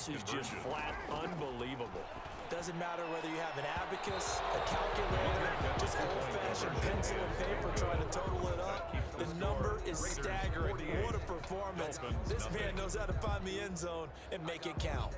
This is just flat unbelievable. Doesn't matter whether you have an abacus, a calculator, just old-fashioned pencil and paper trying to total it up. The number is staggering. What a performance. This man knows how to find the end zone and make it count.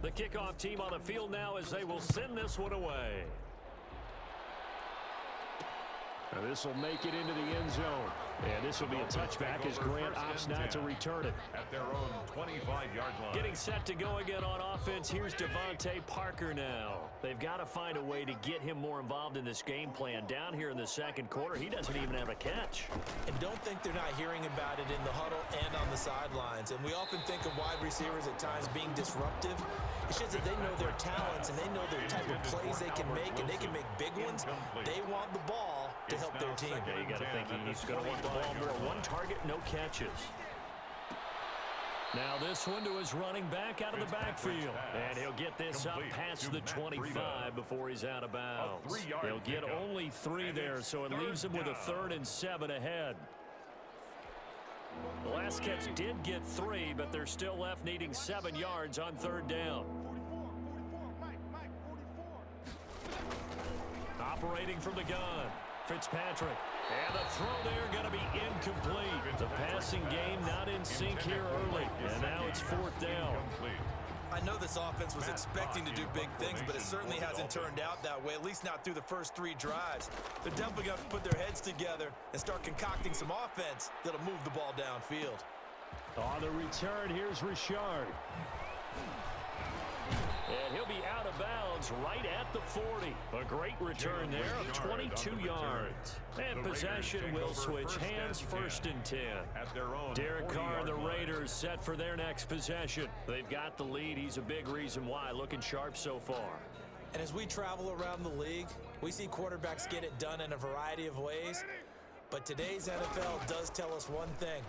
The kickoff team on the field now as they will send this one away. And this will make it into the end zone. And this will be a touchback as Grant opts not to return it. At their own 25-yard line. Getting set to go again on offense. Here's Devontae Parker now. They've got to find a way to get him more involved in this game plan. Down here in the second quarter, he doesn't even have a catch. And don't think they're not hearing about it in the huddle and on the sidelines. And we often think of wide receivers at times being disruptive. It's just that they know their talents and they know their type of plays they can make, and they can make big ones. They want the ball to help their team. Yeah, you got to think he's going to want the ball more. One target, no catches. Now this one to his running back out of the backfield. And he'll get this up past the 25 before he's out of bounds. He'll get only 3 there, so it leaves him with a 3rd and 7 ahead. The last catch did get 3, but they're still left needing 7 yards on 3rd down. Operating from the gun, Fitzpatrick. And the throw there going to be incomplete. The passing game not in sync here early. And now it's 4th down. I know this offense was expecting to do big things, but it certainly hasn't turned out that way, at least not through the first 3 drives. They're definitely going to put their heads together and start concocting some offense that'll move the ball downfield. On the return, here's Richard. And he'll be out of bounds right at the 40. A great return there of 22 yards. And possession will switch hands, 1st and 10. Derek Carr and the Raiders set for their next possession. They've got the lead. He's a big reason why. Looking sharp so far. And as we travel around the league, we see quarterbacks get it done in a variety of ways. But today's NFL does tell us one thing.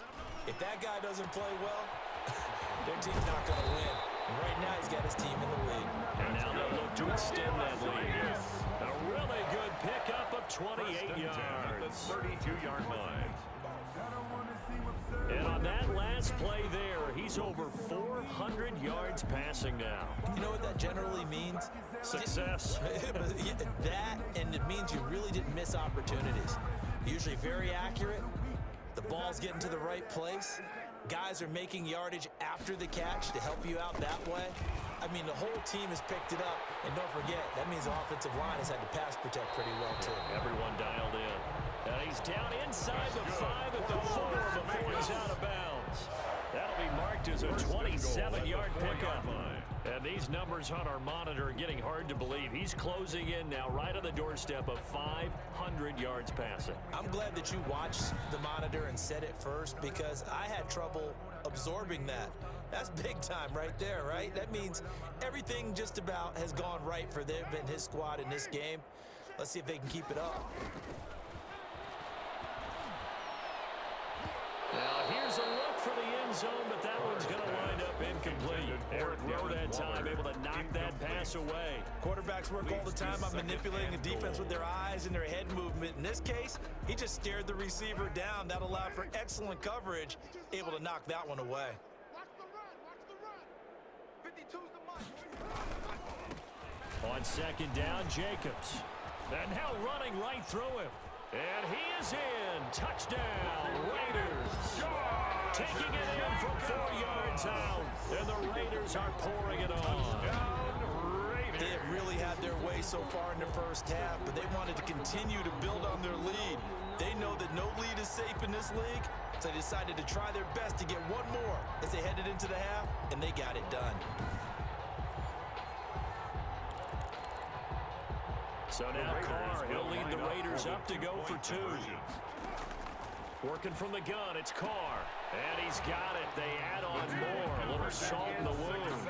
If that guy doesn't play well, their team's not going to win. And right now, he's got his team in the lead. And now they'll look to extend that lead. A really good pickup of 28 yards. 32-yard line. And on that last play there, he's over 400 yards passing now. You know what that generally means? Success. That, and it means you really didn't miss opportunities. Usually very accurate. The ball's getting to the right place. Guys are making yardage after the catch to help you out that way. I mean, the whole team has picked it up. And don't forget, that means the offensive line has had to pass protect pretty well, too. Everyone dialed in. And he's down inside the 5 at the 4 before he's out of bounds. That'll be marked as a 27-yard pickup. And these numbers on our monitor are getting hard to believe. He's closing in now right on the doorstep of 500 yards passing. I'm glad that you watched the monitor and said it first, because I had trouble absorbing that. That's big time right there, right? That means everything just about has gone right for them and his squad in this game. Let's see if they can keep it up. Now here's a look for the end zone, but that one's going to wind up incomplete. Eric Rowe that time able to knock that pass away. Quarterbacks work all the time on manipulating the defense with their eyes and their head movement. In this case, he just stared the receiver down. That allowed for excellent coverage, able to knock that one away. On 2nd down, Jacobs. And now running right through him. And he is in. Touchdown, Raiders. Taking it in from 4 yards out. And the Raiders are pouring it on. They have really had their way so far in the first half, but they wanted to continue to build on their lead. They know that no lead is safe in this league, so they decided to try their best to get one more as they headed into the half, and they got it done. So now Carr, he'll lead the Raiders up to go for 2. Working from the gun, it's Carr. And he's got it. They add on more. A little salt in the wound.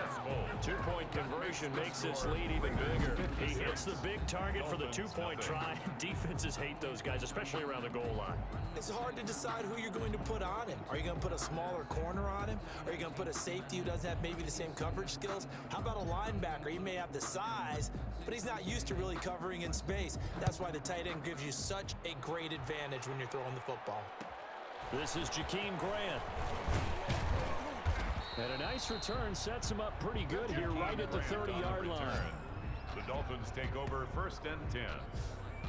2-point conversion makes this lead even bigger. He hits the big target for the 2-point try. Defenses hate those guys, especially around the goal line. It's hard to decide who you're going to put on him. Are you going to put a smaller corner on him? Are you going to put a safety who doesn't have maybe the same coverage skills? How about a linebacker? He may have the size, but he's not used to really covering in space. That's why the tight end gives you such a great advantage when you're throwing the football. This is Jakeem Grant. And a nice return sets him up pretty good here right at the 30-yard line. The Dolphins take over 1st and 10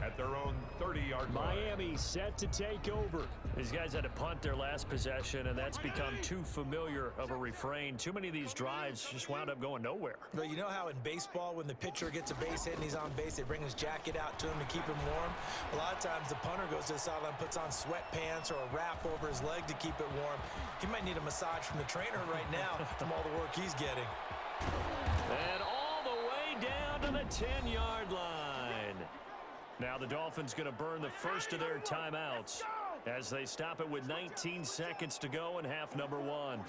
at their own 30-yard line. Miami set to take over. These guys had to punt their last possession, and that's become too familiar of a refrain. Too many of these drives just wound up going nowhere. But you know how in baseball, when the pitcher gets a base hit and he's on base, they bring his jacket out to him to keep him warm? A lot of times the punter goes to the sideline, puts on sweatpants or a wrap over his leg to keep it warm. He might need a massage from the trainer right now from all the work he's getting. And all the way down to the 10-yard line. Now the Dolphins going to burn the first of their timeouts as they stop it with 19 seconds to go in half number 1.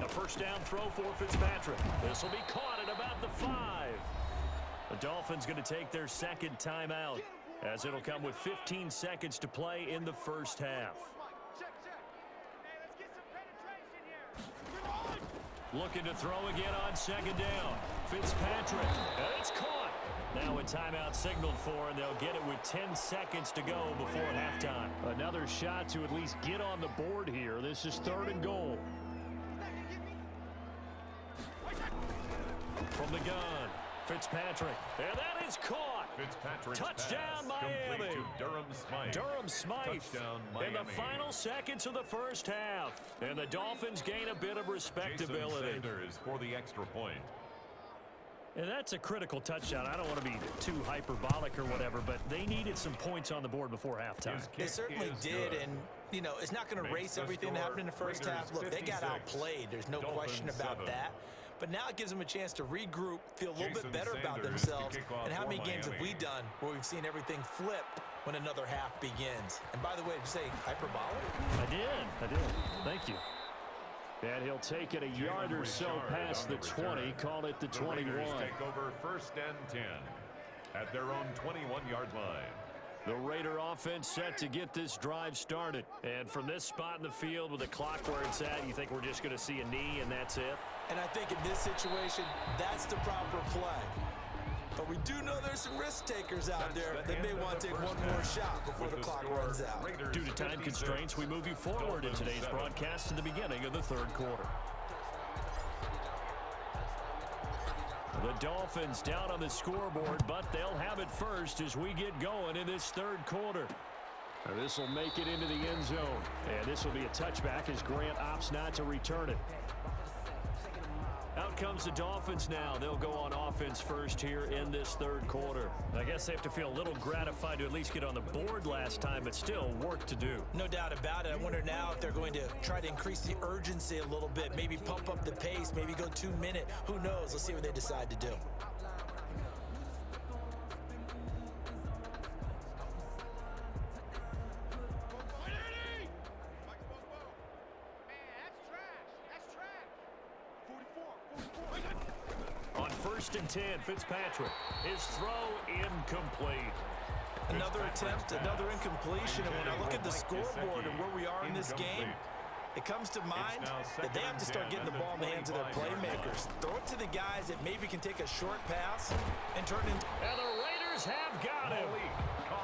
A first down throw for Fitzpatrick. This will be caught at about the 5. The Dolphins going to take their second timeout as it'll come with 15 seconds to play in the first half. Looking to throw again on second down. Fitzpatrick, and it's caught. Now a timeout signaled for, and they'll get it with 10 seconds to go before halftime. Another shot to at least get on the board here. This is 3rd and goal. From the gun, Fitzpatrick, and that is caught. Touchdown, Miami. Durham Smythe in the final seconds of the first half. And the Dolphins gain a bit of respectability. For the extra point. And that's a critical touchdown. I don't want to be too hyperbolic or whatever, but they needed some points on the board before halftime. They certainly did, and, you know, it's not going to erase everything that happened in the first half. Look, they got outplayed. There's no question about that. But now it gives them a chance to regroup, feel a little bit better about themselves. And how many games have we done where we've seen everything flip when another half begins? And by the way, did you say hyperbolic? I did. Thank you. And he'll take it a yard or so past the 20, call it the 21. Take over 1st and 10 at their own 21-yard line. The Raider offense set to get this drive started. And from this spot in the field with the clock where it's at, you think we're just going to see a knee and that's it? And I think in this situation, that's the proper play. But we do know there's some risk takers out there that may want to take one more shot before the clock runs out. Due to time constraints, we move you forward in today's broadcast to the beginning of the 3rd quarter. The Dolphins down on the scoreboard, but they'll have it first as we get going in this 3rd quarter. This will make it into the end zone. And this will be a touchback as Grant opts not to return it. Out comes the Dolphins now. They'll go on offense first here in this 3rd quarter. I guess they have to feel a little gratified to at least get on the board last time, but still work to do. No doubt about it. I wonder now if they're going to try to increase the urgency a little bit, maybe pump up the pace, maybe go 2-minute. Who knows? Let's see what they decide to do. On 1st and 10, Fitzpatrick. His throw incomplete. Another attempt, another incompletion. And when I look at the scoreboard and where we are in this game, it comes to mind that they have to start getting the ball in the hands of their playmakers. Throw it to the guys that maybe can take a short pass and turn it into... And the Raiders Raiders have got him.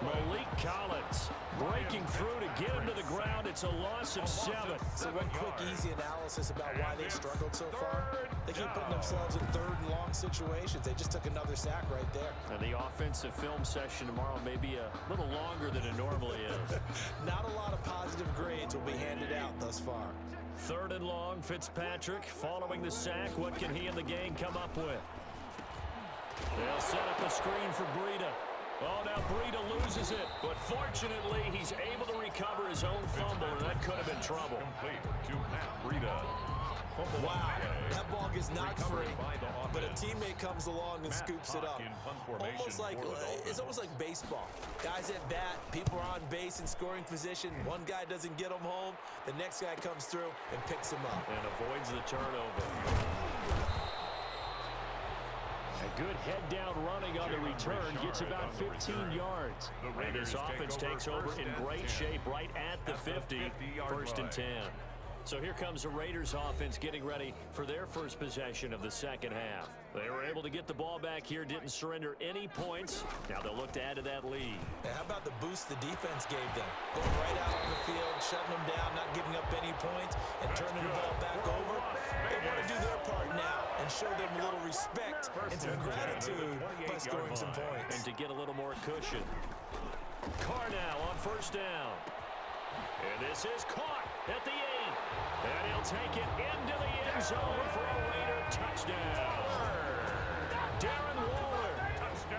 Malik Collins breaking through to get him to the ground. It's a loss of 7. So one quick, easy analysis about why they struggled so far. They keep putting themselves in third and long situations. They just took another sack right there. And the offensive film session tomorrow may be a little longer than it normally is. Not a lot of positive grades will be handed out thus far. 3rd and long, Fitzpatrick following the sack. What can he and the gang come up with? They'll set up a screen for Breida. Oh, now Breida loses it. But fortunately, he's able to recover his own fumble, and that could have been trouble. Complete to Matt Breida. Wow, that ball gets knocked free, but a teammate comes along and scoops it up. It's almost like baseball. Guys at bat, people are on base in scoring position. One guy doesn't get him home, the next guy comes through and picks him up. And avoids the turnover. A good head-down running on the return gets about 15 yards. And this offense takes over in great shape right at the 50, 1st and 10. So here comes the Raiders offense getting ready for their first possession of the second half. They were able to get the ball back here, didn't surrender any points. Now they'll look to add to that lead. Now how about the boost the defense gave them? Going right out on the field, shutting them down, not giving up any points, and turning the ball back over. They want to do their part now and show them a little respect and some gratitude by scoring some points. And to get a little more cushion. Carr now on 1st down. And this is caught at the 8. And he'll take it into the end zone for a Raider touchdown. Darren Waller,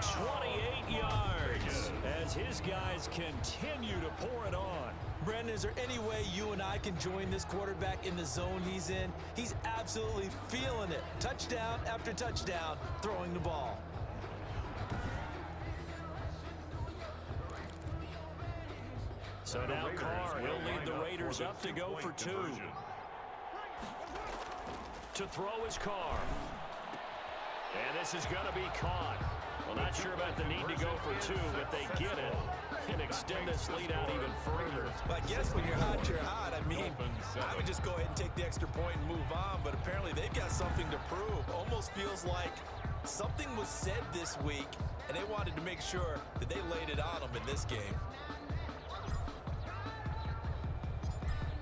28 yards, as his guys continue to pour it on. Brandon, is there any way you and I can join this quarterback in the zone he's in? He's absolutely feeling it. Touchdown after touchdown, throwing the ball. So now Carr, he'll lead the Raiders up to go for 2. To throw his Carr. And this is going to be caught. Well, not sure about the need to go for 2, but they get it and extend this lead out even further. Well, I guess when you're hot, you're hot. I mean, I would just go ahead and take the extra point and move on, but apparently they've got something to prove. Almost feels like something was said this week, and they wanted to make sure that they laid it on them in this game.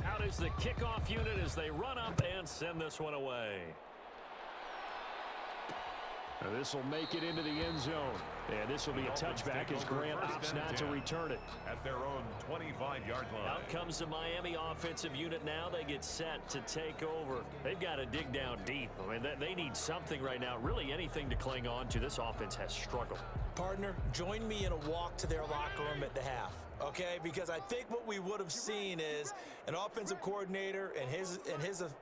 Out is the kickoff unit as they run up and send this one away. And this will make it into the end zone. And this will be a touchback as Grant opts not to return it. At their own 25-yard line. Out comes the Miami offensive unit now. They get set to take over. They've got to dig down deep. I mean, they need something right now, really anything to cling on to. This offense has struggled. Partner, join me in a walk to their locker room at the half, okay? Because I think what we would have seen is an offensive coordinator and his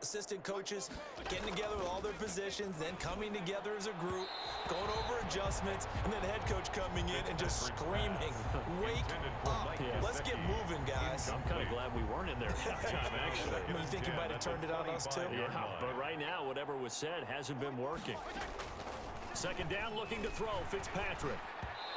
assistant coaches getting together with all their positions, then coming together as a group, going over adjustments, and then the head coach coming in and just screaming, "Wake up! Let's get moving, guys." I'm kind of glad we weren't in there at halftime, actually. You think you might have turned it on us too? Yeah, but right now, whatever was said hasn't been working. 2nd down, looking to throw, Fitzpatrick.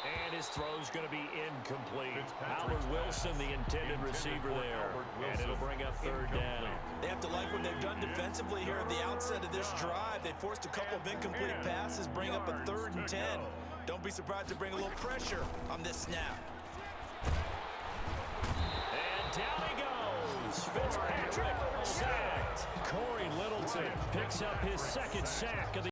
And his throw's going to be incomplete. Howard Wilson, the intended receiver there. And it'll bring up 3rd down. They have to like what they've done defensively here at the outset of this drive. They forced a couple of incomplete passes, bring up a 3rd and 10. Don't be surprised to bring a little pressure on this snap. And down he goes. Fitzpatrick sacked. Corey Littleton picks up his 2nd sack of the